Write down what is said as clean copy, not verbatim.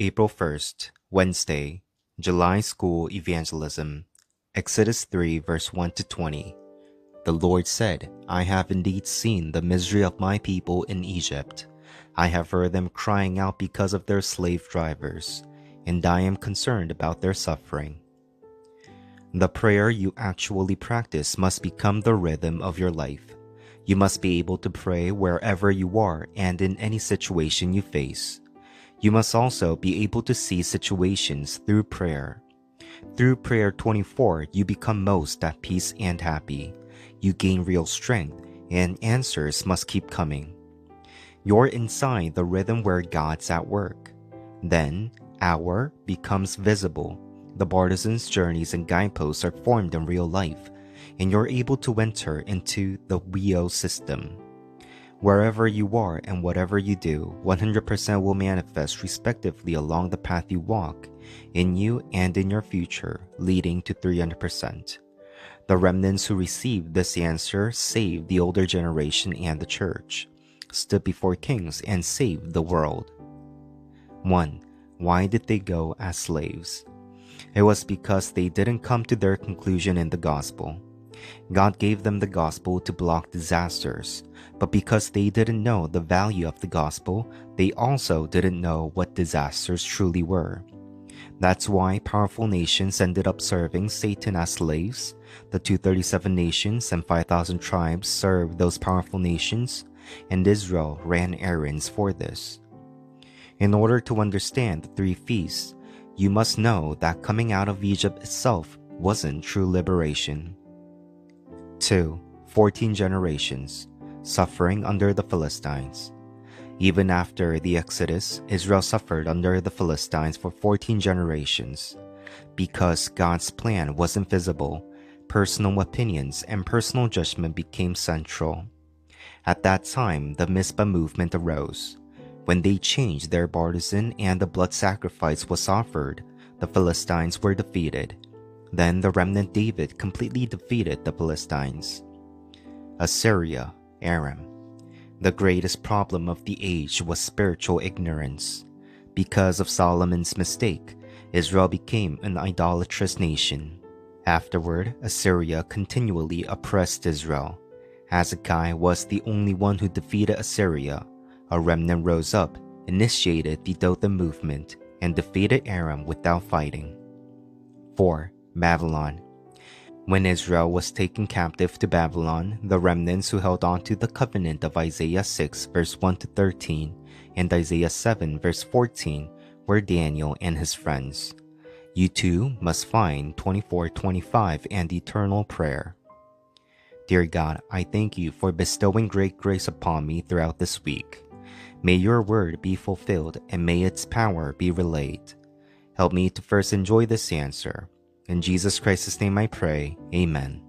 April 1st, Wednesday, July School Evangelism, Exodus 3 verse 1 to 20. The Lord said, I have indeed seen the misery of my people in Egypt. I have heard them crying out because of their slave drivers, and I am concerned about their suffering. The prayer you actually practice must become the rhythm of your life. You must be able to pray wherever you are and in any situation you face. You must also be able to see situations through prayer. Through prayer 24, you become most at peace and happy. You gain real strength, and answers must keep coming. You're inside the rhythm where God's at work. Then, hour becomes visible. The partisans' journeys and guideposts are formed in real life, and you're able to enter into the WEO system. Wherever you are and whatever you do, 100% will manifest respectively along the path you walk, in you and in your future, leading to 300%. The remnants who received this answer saved the older generation and the church, stood before kings, and saved the world. 1. Why did they go as slaves? It was because they didn't come to their conclusion in the gospel. God gave them the gospel to block disasters, but because they didn't know the value of the gospel, they also didn't know what disasters truly were. That's why powerful nations ended up serving Satan as slaves. The 237 nations and 5,000 tribes served those powerful nations, and Israel ran errands for this. In order to understand the three feasts, you must know that coming out of Egypt itself wasn't true liberation. 2. 14 generations, suffering under the Philistines. Even after the Exodus, Israel suffered under the Philistines for 14 generations. Because God's plan wasn't visible, personal opinions and personal judgment became central. At that time, the Mizpah movement arose. When they changed their partisan and the blood sacrifice was offered, the Philistines were defeated. Then the remnant David completely defeated the Philistines. Assyria, Aram. The greatest problem of the age was spiritual ignorance. Because of Solomon's mistake, Israel became an idolatrous nation. Afterward, Assyria continually oppressed Israel. Hezekiah was the only one who defeated Assyria. A remnant rose up, initiated the Dothan movement, and defeated Aram without fighting. 4. Babylon. When Israel was taken captive to Babylon, the remnants who held on to the covenant of Isaiah 6 verse 1 to 13 and Isaiah 7 verse 14 were Daniel and his friends. You too must find 24:25 and eternal prayer. Dear God, I thank you for bestowing great grace upon me throughout this week. May your word be fulfilled and may its power be relayed. Help me to first enjoy this answer. In Jesus Christ's name I pray, Amen.